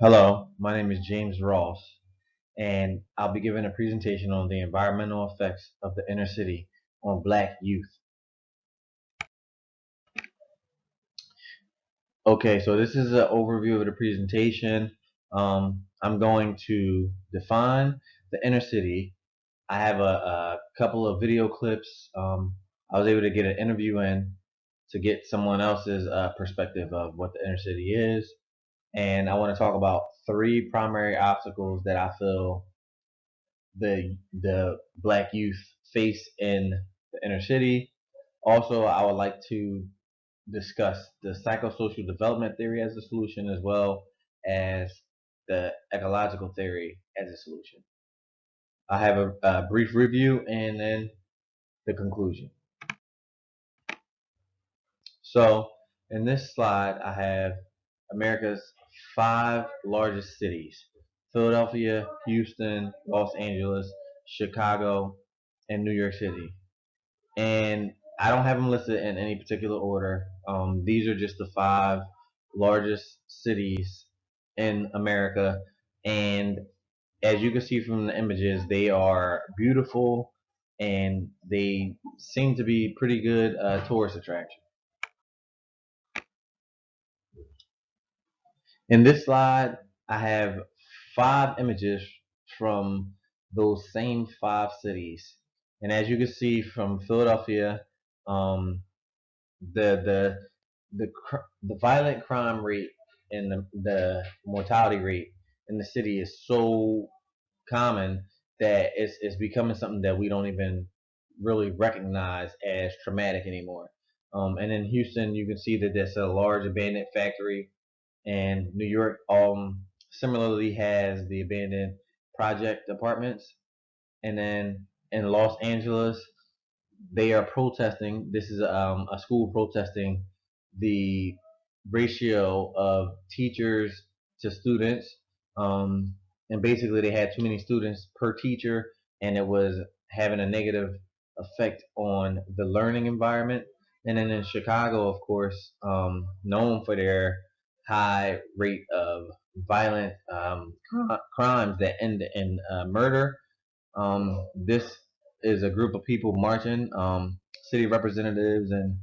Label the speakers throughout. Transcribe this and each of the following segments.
Speaker 1: Hello, my name is James Ross, and I'll be giving a presentation on the environmental effects of the inner city on Black youth. Okay, so this is an overview of the presentation. I'm going to define the inner city. I have a couple of video clips. I was able to get an interview in to get someone else's perspective of what the inner city is. And I want to talk about three primary obstacles that I feel the black youth face in the inner city. Also, I would like to discuss the psychosocial development theory as a solution, as well as the ecological theory as a solution. I have a brief review and then the conclusion. So, in this slide, I have America's five largest cities: Philadelphia, Houston, Los Angeles, Chicago, and New York City. And I don't have them listed in any particular order. These are just the five largest cities in America, and as you can see from the images, they are beautiful and they seem to be pretty good tourist attraction. In this slide, I have five images from those same five cities, and as you can see from Philadelphia, um, the the violent crime rate and the mortality rate in the city is so common that it's becoming something that we don't even really recognize as traumatic anymore. And in Houston, you can see that there's a large abandoned factory, and New York similarly has the abandoned project apartments. And then in Los Angeles, they are protesting. This is a school protesting the ratio of teachers to students, um, and basically they had too many students per teacher, and it was having a negative effect on the learning environment. And then in Chicago, of course, known for their high rate of violent crimes that end in murder. This is a group of people marching, city representatives and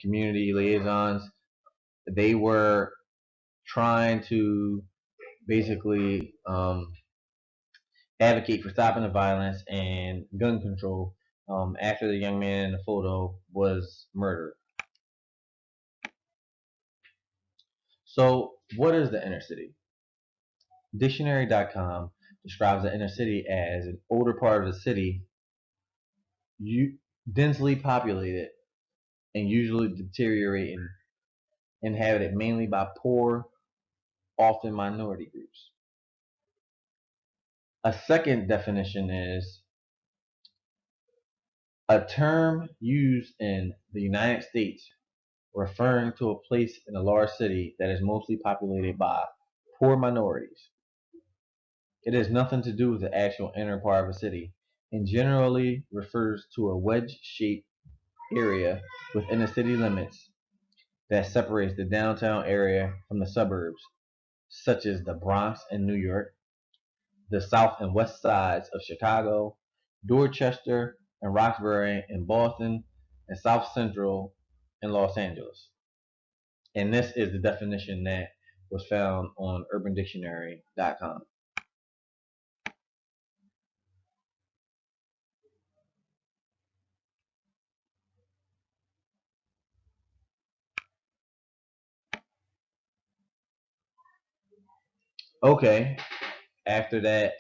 Speaker 1: community liaisons. They were trying to basically advocate for stopping the violence and gun control after the young man in the photo was murdered. So, what is the inner city? Dictionary.com describes the inner city as an older part of the city, densely populated and usually deteriorating, inhabited mainly by poor, often minority groups. A second definition is a term used in the United States referring to a place in a large city that is mostly populated by poor minorities. It has nothing to do with the actual inner part of a city and generally refers to a wedge-shaped area within the city limits that separates the downtown area from the suburbs, such as the Bronx in New York, the south and west sides of Chicago, Dorchester and Roxbury in Boston, and South Central in Los Angeles. And this is the definition that was found on UrbanDictionary.com. Okay, after that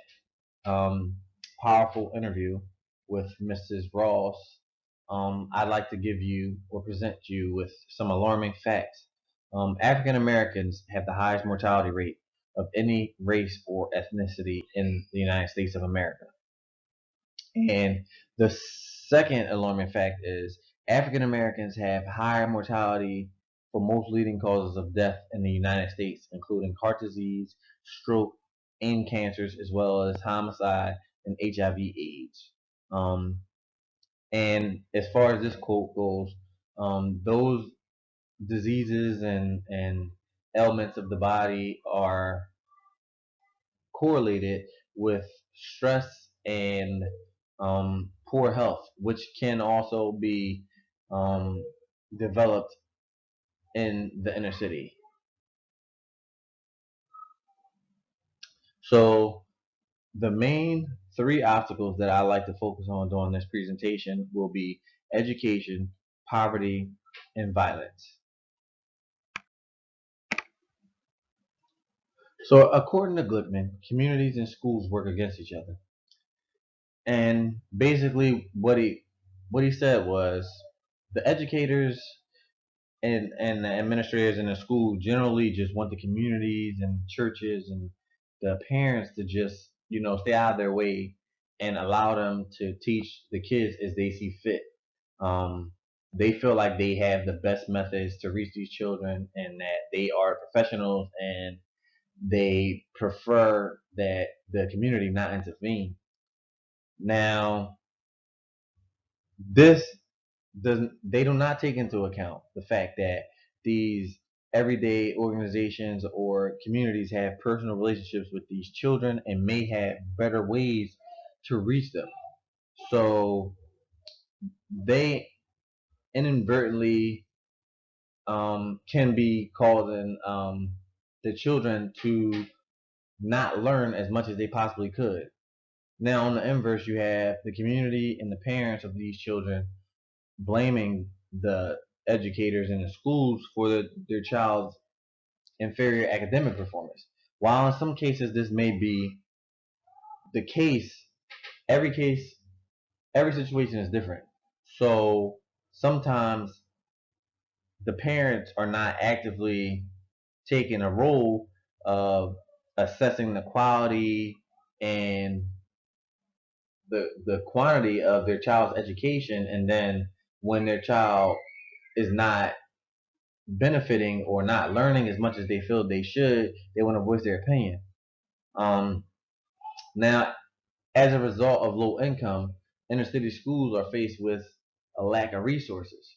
Speaker 1: um, powerful interview with Mrs. Ross, I'd like to give you or present you with some alarming facts. African Americans have the highest mortality rate of any race or ethnicity in the United States of America. And the second alarming fact is African Americans have higher mortality for most leading causes of death in the United States, including heart disease, stroke, and cancers, as well as homicide and HIV/AIDS. Um, and as far as this quote goes, those diseases and ailments of the body are correlated with stress and poor health, which can also be um, developed in the inner city. So the main three obstacles that I like to focus on during this presentation will be education, poverty, and violence. So according to Glickman, communities and schools work against each other. And basically what he said was the educators and the administrators in the school generally just want the communities and churches and the parents to just, stay out of their way and allow them to teach the kids as they see fit. Um, they feel like they have the best methods to reach these children and that they are professionals, and they prefer that the community not intervene. Now, this doesn't they do not take into account the fact that these everyday organizations or communities have personal relationships with these children and may have better ways to reach them. So they inadvertently can be causing the children to not learn as much as they possibly could. Now, on the inverse, you have the community and the parents of these children blaming the educators in the schools for their child's inferior academic performance. While in some cases this may be the case, every case, every situation is different. So sometimes the parents are not actively taking a role of assessing the quality and the quantity of their child's education, and then when their child is not benefiting or not learning as much as they feel they should, they want to voice their opinion. Um, Now, as a result of low income, inner city schools are faced with a lack of resources.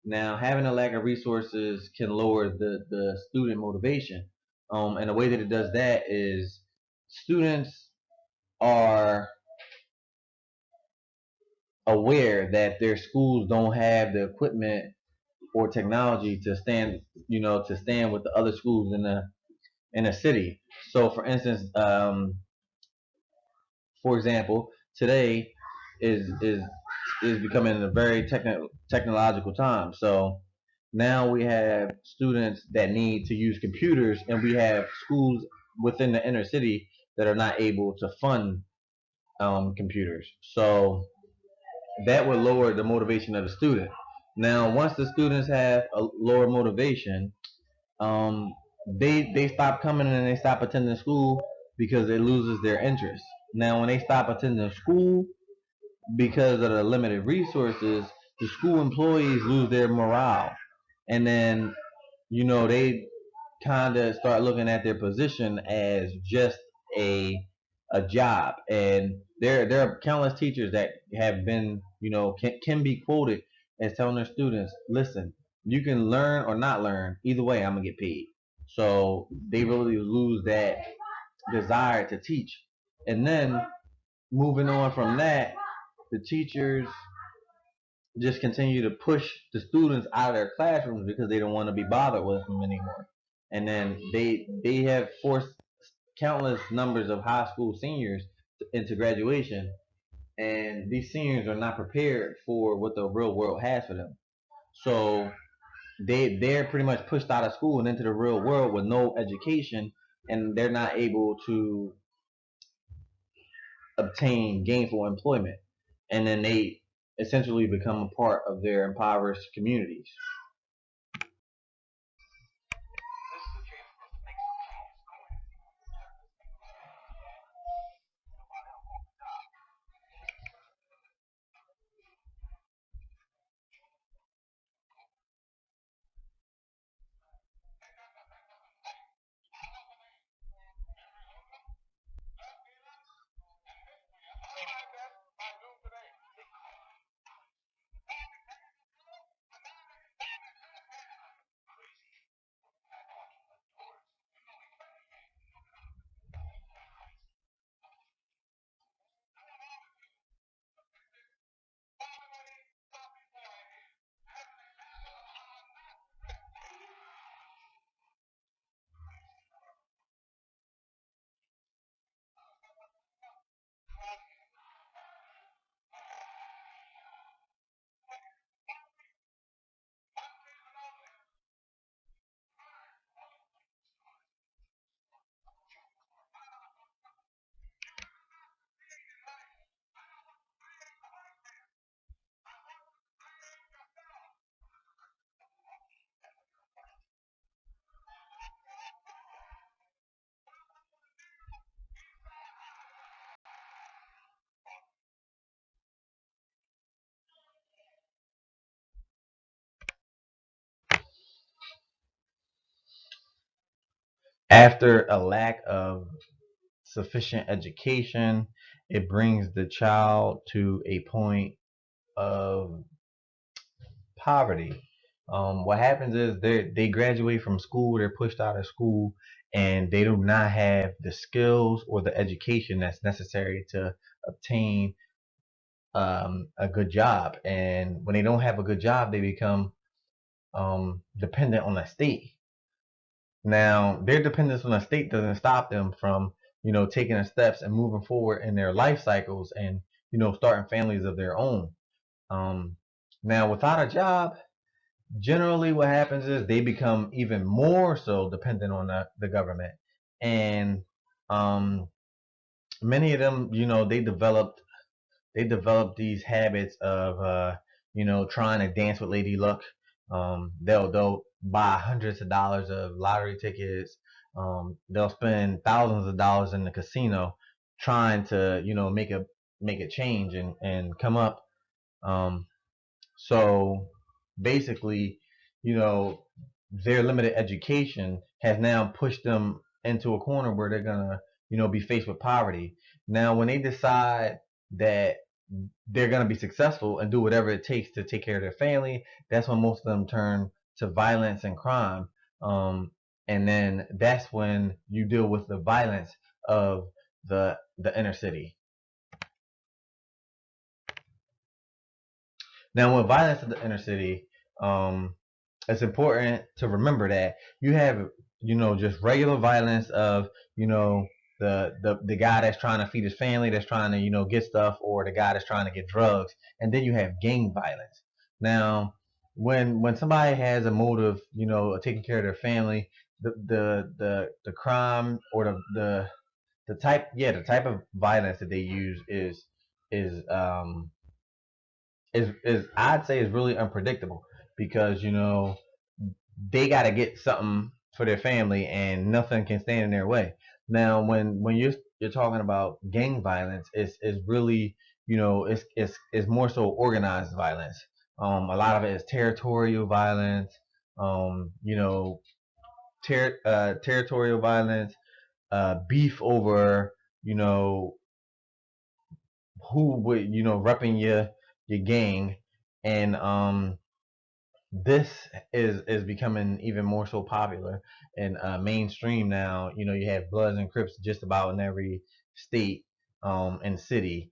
Speaker 1: Now, having a lack of resources can lower the student motivation. And the way that it does that is students are aware that their schools don't have the equipment or technology to stand, to stand with the other schools in a city. So, for example, today is becoming a very technological time. So now we have students that need to use computers, and we have schools within the inner city that are not able to fund computers. So that would lower the motivation of the student. Now, once the students have a lower motivation, um, they stop coming and they stop attending school because it loses their interest. Now, when they stop attending school because of the limited resources, the school employees lose their morale, and then they kind of start looking at their position as just a a job. And there are countless teachers that have been, can be quoted as telling their students, listen, you can learn or not learn, either way I'm gonna get paid. So they really lose that desire to teach. And then moving on from that, the teachers just continue to push the students out of their classrooms because they don't want to be bothered with them anymore. And then they have forced countless numbers of high school seniors into graduation, and these seniors are not prepared for what the real world has for them. So they're pretty much pushed out of school and into the real world with no education, and they're not able to obtain gainful employment, and then they essentially become a part of their impoverished communities. After a lack of sufficient education, it brings the child to a point of poverty. What happens is they graduate from school, they're pushed out of school, and they do not have the skills or the education that's necessary to obtain a good job. And when they don't have a good job, they become dependent on the state. Now, their dependence on the state doesn't stop them from, taking the steps and moving forward in their life cycles and, starting families of their own. Um, Now, without a job, generally what happens is they become even more so dependent on the government. And um, many of them, they developed these habits of trying to dance with Lady Luck. They'll buy hundreds of dollars of lottery tickets. They'll spend thousands of dollars in the casino trying to make a change and come up. Um, so basically, you know, their limited education has now pushed them into a corner where they're gonna, be faced with poverty. Now, when they decide that they're gonna be successful and do whatever it takes to take care of their family, that's when most of them turn to violence and crime. Um, and then that's when you deal with the violence of the inner city. Now, with violence in the inner city, um, it's important to remember that you have, just regular violence of, you know, the guy that's trying to feed his family, that's trying to, get stuff, or the guy that's trying to get drugs, and then you have gang violence. Now, when somebody has a motive, of taking care of their family, the crime or the type of violence that they use is is I'd say is really unpredictable because they got to get something for their family and nothing can stand in their way. Now, when you're talking about gang violence, it's really it's more so organized violence. A lot of it is territorial violence. You know, territorial violence, beef over you know who would repping your gang, and this is becoming even more so popular and mainstream now. You have Bloods and Crips just about in every state and city,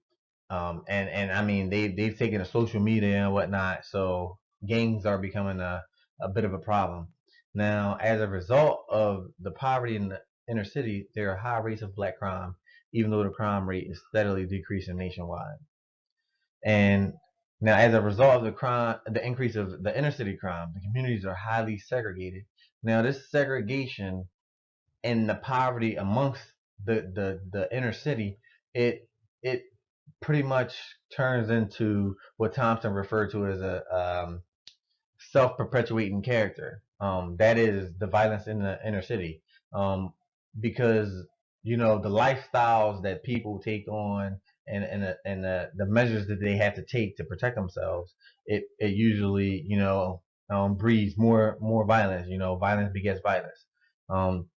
Speaker 1: and I mean they've taken to social media and whatnot, so gangs are becoming a bit of a problem. Now, as a result of the poverty in the inner city, there are high rates of black crime, even though the crime rate is steadily decreasing nationwide. And now, as a result of the increase of the inner city crime, the communities are highly segregated. Now, this segregation and the poverty amongst the inner city, it it pretty much turns into what Thompson referred to as a self-perpetuating character. That is the violence in the inner city, because the lifestyles that people take on and the measures that they have to take to protect themselves. It usually breeds more violence. Violence begets violence. Um,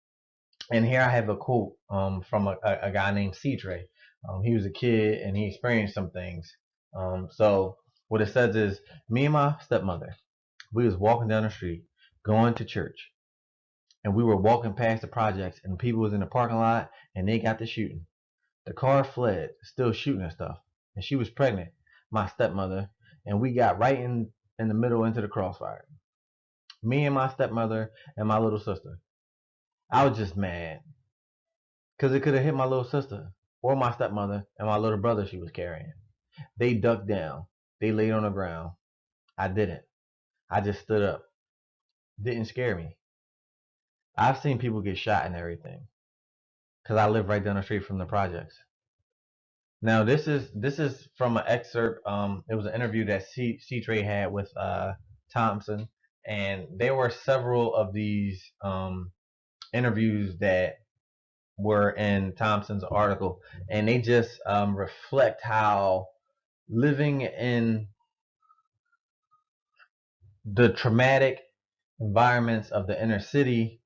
Speaker 1: and here I have a quote from a guy named Cedre. He was a kid and he experienced some things. So what it says is, me and my stepmother, we was walking down the street, going to church, and we were walking past the projects, and people was in the parking lot, and they got to shooting. The car fled, still shooting and stuff, and she was pregnant, my stepmother, and we got right in the middle into the crossfire. Me and my stepmother and my little sister. I was just mad because it could have hit my little sister or my stepmother and my little brother she was carrying. They ducked down. They laid on the ground. I didn't. I just stood up. Didn't scare me. I've seen people get shot and everything because I live right down the street from the projects. Now this is from an excerpt. It was an interview that C Trey had with Thompson, and there were several of these interviews that were in Thompson's article, and they just reflect how living in the traumatic environments of the inner city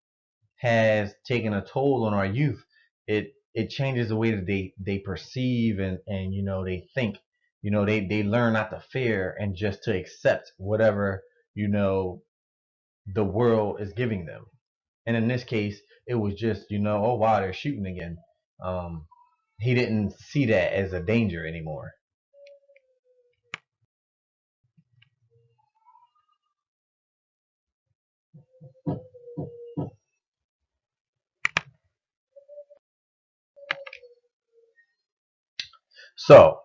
Speaker 1: has taken a toll on our youth. It changes the way that they perceive and they think. They learn not to fear and just to accept whatever the world is giving them. And in this case, it was just oh wow, they're shooting again. Um, he didn't see that as a danger anymore. So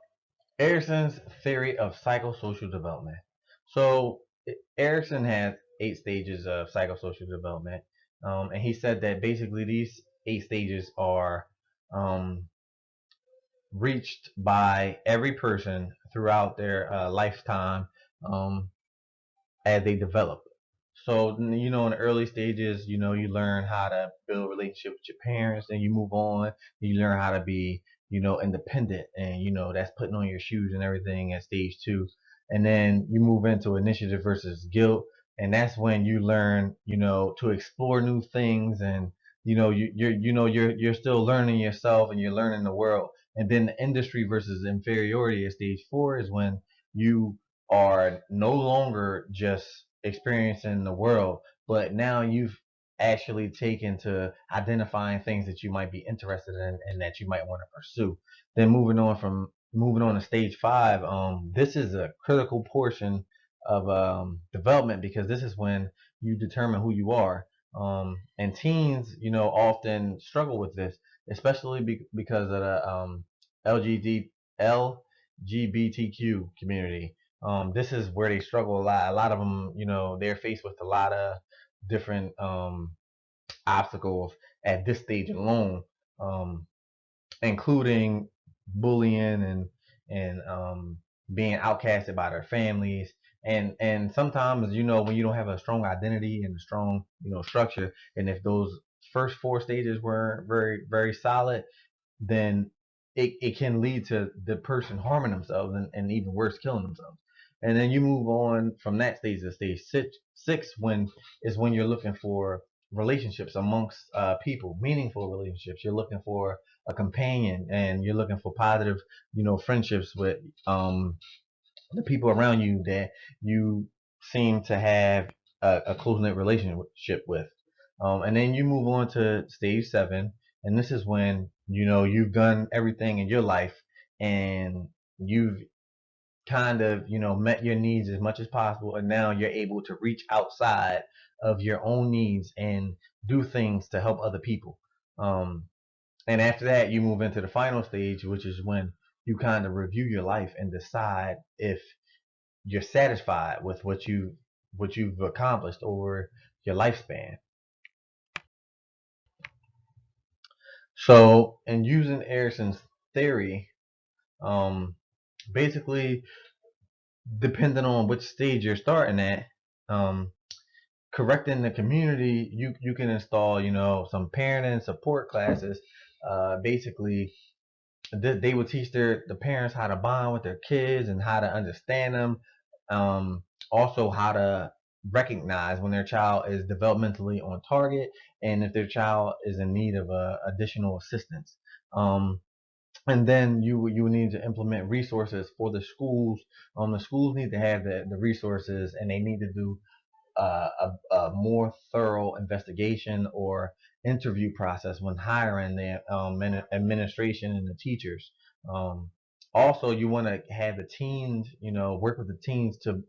Speaker 1: Erickson's theory of psychosocial development. So Erickson has 8 stages of psychosocial development, and he said that basically these 8 stages are um, reached by every person throughout their lifetime um, as they develop. So, in the early stages, you learn how to build a relationship with your parents, and you move on. You learn how to be, independent, and that's putting on your shoes and everything at stage 2. And then you move into initiative versus guilt, and that's when you learn, to explore new things, and you're still learning yourself, and you're learning the world. And then the industry versus inferiority at stage 4 is when you are no longer just experiencing the world, but now you've actually taken to identifying things that you might be interested in and that you might want to pursue. Then moving on to stage 5, this is a critical portion of development, because this is when you determine who you are. And teens, often struggle with this, especially because of the LGBT, LGBTQ community. This is where they struggle a lot. A lot of them, they're faced with a lot of different obstacles at this stage alone, um, including bullying and being outcasted by their families. And sometimes, when you don't have a strong identity and a strong structure, and if those first 4 stages were very very solid, then it can lead to the person harming themselves, and even worse, killing themselves. And then you move on from that stage to stage six, when you're looking for relationships amongst people, meaningful relationships. You're looking for a companion, and you're looking for positive, friendships with the people around you that you seem to have a close knit relationship with. And then you move on to stage 7, and this is when you've done everything in your life, and you've kind of met your needs as much as possible, and now you're able to reach outside of your own needs and do things to help other people. Um, and after that, you move into the final stage, which is when you kind of review your life and decide if you're satisfied with what you've accomplished over your lifespan. So, in using Erickson's theory, um, basically, depending on which stage you're starting at, um, correcting the community, you can install, some parenting support classes. Basically, they would teach the parents how to bond with their kids and how to understand them. Also, how to recognize when their child is developmentally on target, and if their child is in need of additional assistance. Um, and then you need to implement resources for the schools. The schools need to have the resources, and they need to do a more thorough investigation or interview process when hiring the administration and the teachers. Um, Also, you want to have the teens, work with the teens to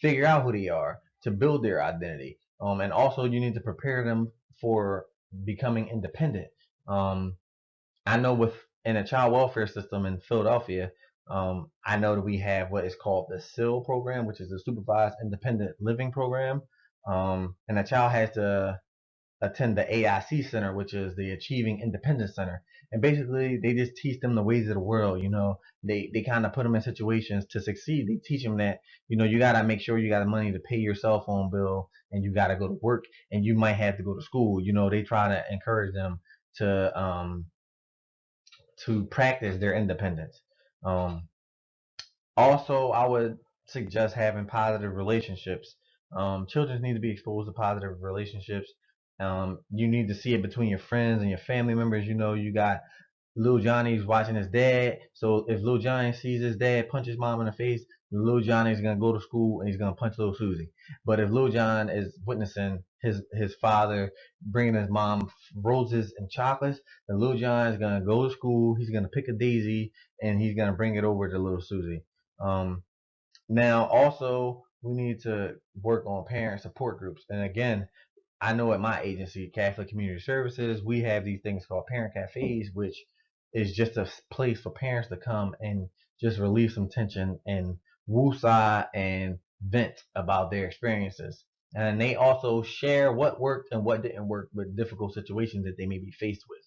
Speaker 1: figure out who they are, to build their identity. And also, you need to prepare them for becoming independent. Um, I know in a child welfare system in Philadelphia, I know that we have what is called the SIL program, which is the Supervised Independent Living Program. And a child has to attend the AIC Center, which is the Achieving Independence Center. And basically, they just teach them the ways of the world. They kind of put them in situations to succeed. They teach them that, you got to make sure you got the money to pay your cell phone bill, and you got to go to work, and you might have to go to school. They try to encourage them to practice their independence. Um, Also, I would suggest having positive relationships. Children need to be exposed to positive relationships. You need to see it between your friends and your family members. You got Lil Johnny's watching his dad. So if Lil Johnny sees his dad punch his mom in the face, Lil Johnny's gonna go to school and he's gonna punch Lil Susie. But if Lil John is witnessing his father bringing his mom roses and chocolates, then Lil John is gonna go to school. He's gonna pick a daisy and he's gonna bring it over to Lil Susie. Um, Now also we need to work on parent support groups. And again, I know at my agency, Catholic Community Services, we have these things called parent cafes, which is just a place for parents to come and just relieve some tension and woosah and vent about their experiences. And they also share what worked and what didn't work with difficult situations that they may be faced with.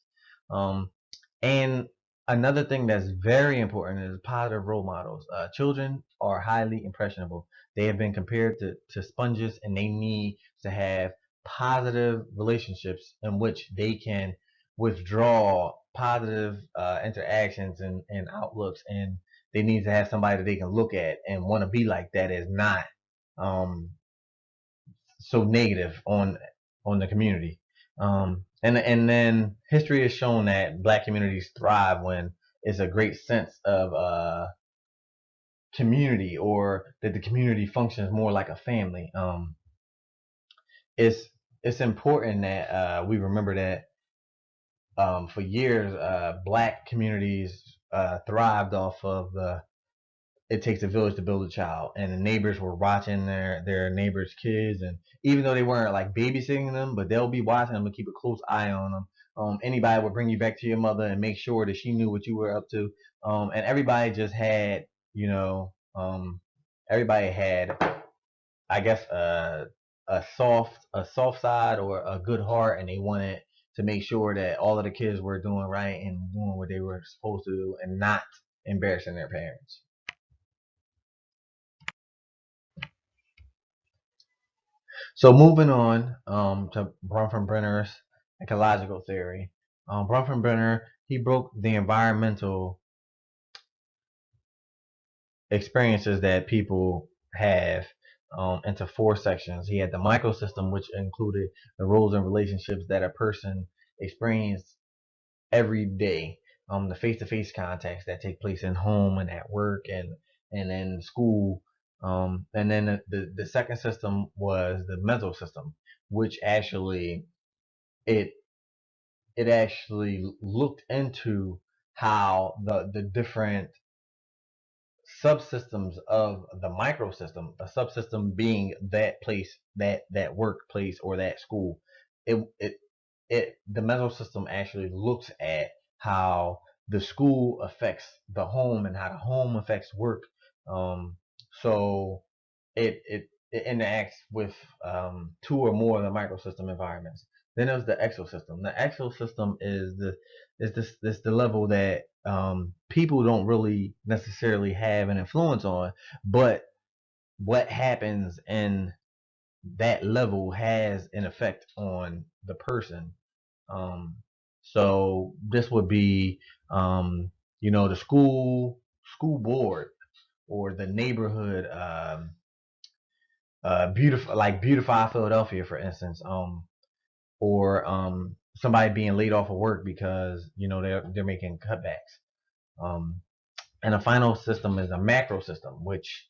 Speaker 1: And another thing that's very important is positive role models. Children are highly impressionable. They have been compared to sponges, and they need to have positive relationships in which they can withdraw positive interactions and outlooks, and they need to have somebody that they can look at and want to be like, that is not um, so negative on the community. And then history has shown that black communities thrive when it's a great sense of community, or that the community functions more like a family. It's it's important that we remember that for years black communities thrived off of the it takes a village to build a child, and the neighbors were watching their neighbors kids, and even though they weren't like babysitting them, but they'll be watching them and keep a close eye on them. Anybody would bring you back to your mother and make sure that she knew what you were up to. And everybody just had, you know everybody had, I guess, a soft side or a good heart, and they wanted to make sure that all of the kids were doing right and doing what they were supposed to do and not embarrassing their parents. So moving on to Bronfenbrenner's ecological theory. Bronfenbrenner, he broke the environmental experiences that people have into four sections. He had the microsystem, which included the roles and relationships that a person experienced every day, the face-to-face contacts that take place in home and at work and in school. And then the second system was the mental system, which it actually looked into how the different subsystems of the microsystem, a subsystem being that place, that workplace or that school. It it it the mental system actually looks at how the school affects the home and how the home affects work. So it interacts with two or more of the microsystem environments. Then there's the exosystem. The exosystem is the level that people don't really necessarily have an influence on, but what happens in that level has an effect on the person. Um, so this would be, the school board, or the neighborhood, Beautify Philadelphia, for instance, or somebody being laid off of work because they're making cutbacks. Um, and the final system is a macro system, which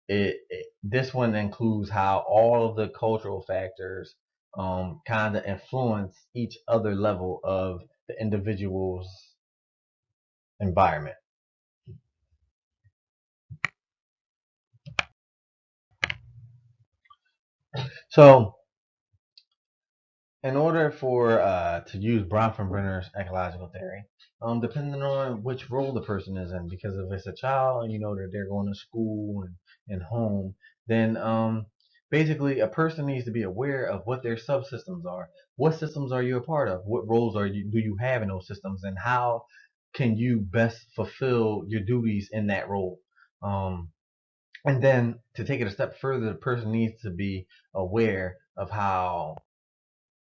Speaker 1: this one includes how all of the cultural factors kind of influence each other level of the individual's environment. So, in order for to use Bronfenbrenner's ecological theory, depending on which role the person is in, because if it's a child and you know that they're going to school and home, then basically a person needs to be aware of what their subsystems are. What systems are you a part of? What roles do you have in those systems, and how can you best fulfill your duties in that role? Um, and then to take it a step further, the person needs to be aware of how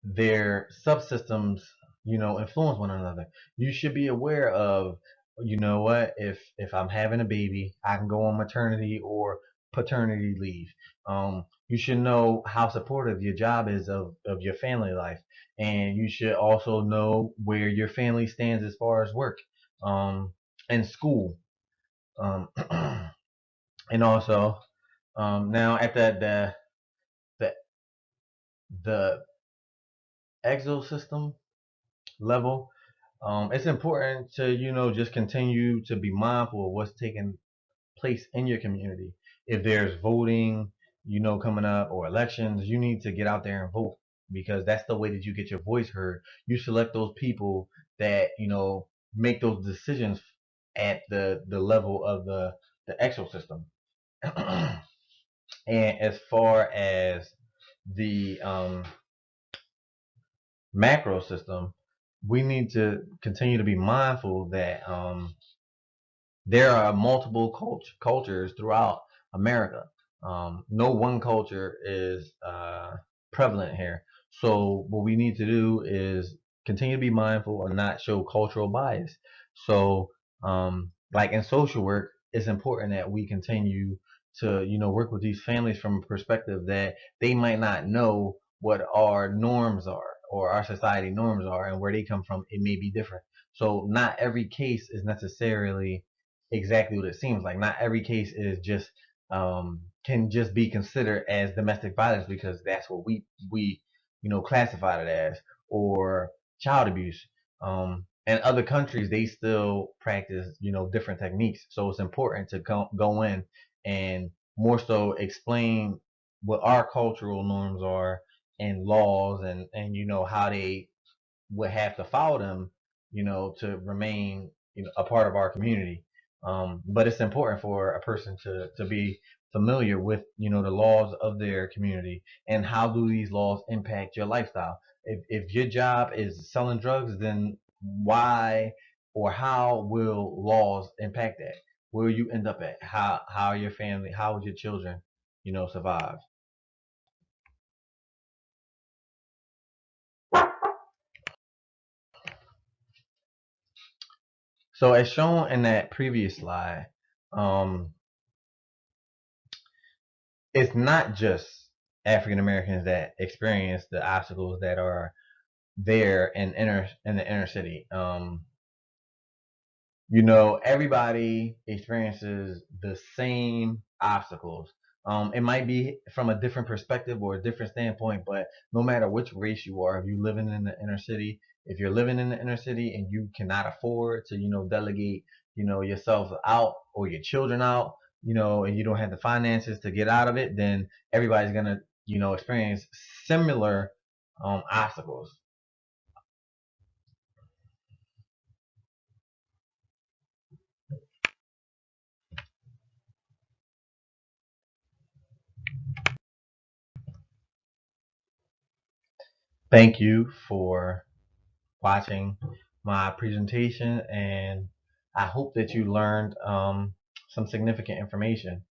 Speaker 1: their subsystems, influence one another. You should be aware of, what, if I'm having a baby, I can go on maternity or paternity leave. You should know how supportive your job is of your family life, and you should also know where your family stands as far as work, um, and school, um, and also now at the the exosystem level, it's important to just continue to be mindful of what's taking place in your community. If there's voting, coming up or elections, you need to get out there and vote because that's the way that you get your voice heard. You select those people that make those decisions at the level of the exosystem. And as far as the macro system, we need to continue to be mindful that there are multiple cultures throughout America. No one culture is prevalent here. So what we need to do is continue to be mindful and not show cultural bias. So like in social work, it's important that we continue to work with these families from a perspective that they might not know what our norms are or our society norms are, and where they come from it may be different. So not every case is necessarily exactly what it seems like. Not every case is just can just be considered as domestic violence because that's what we classified it as, or child abuse. In other countries, they still practice different techniques. So it's important to go in and more so explain what our cultural norms are and laws, and how they would have to follow them, to remain, a part of our community. But it's important for a person to be familiar with, the laws of their community and how do these laws impact your lifestyle. If your job is selling drugs, then why or how will laws impact that? Where you end up at? How your family, how would your children, survive? So as shown in that previous slide, um, it's not just African Americans that experience the obstacles that are there in the inner city. Everybody experiences the same obstacles. It might be from a different perspective or a different standpoint, but no matter which race you are, if you're living in the inner city, if you're living in the inner city and you cannot afford to, delegate, yourself out or your children out, and you don't have the finances to get out of it, then everybody's gonna, experience similar obstacles. Thank you for watching my presentation, and I hope that you learned some significant information.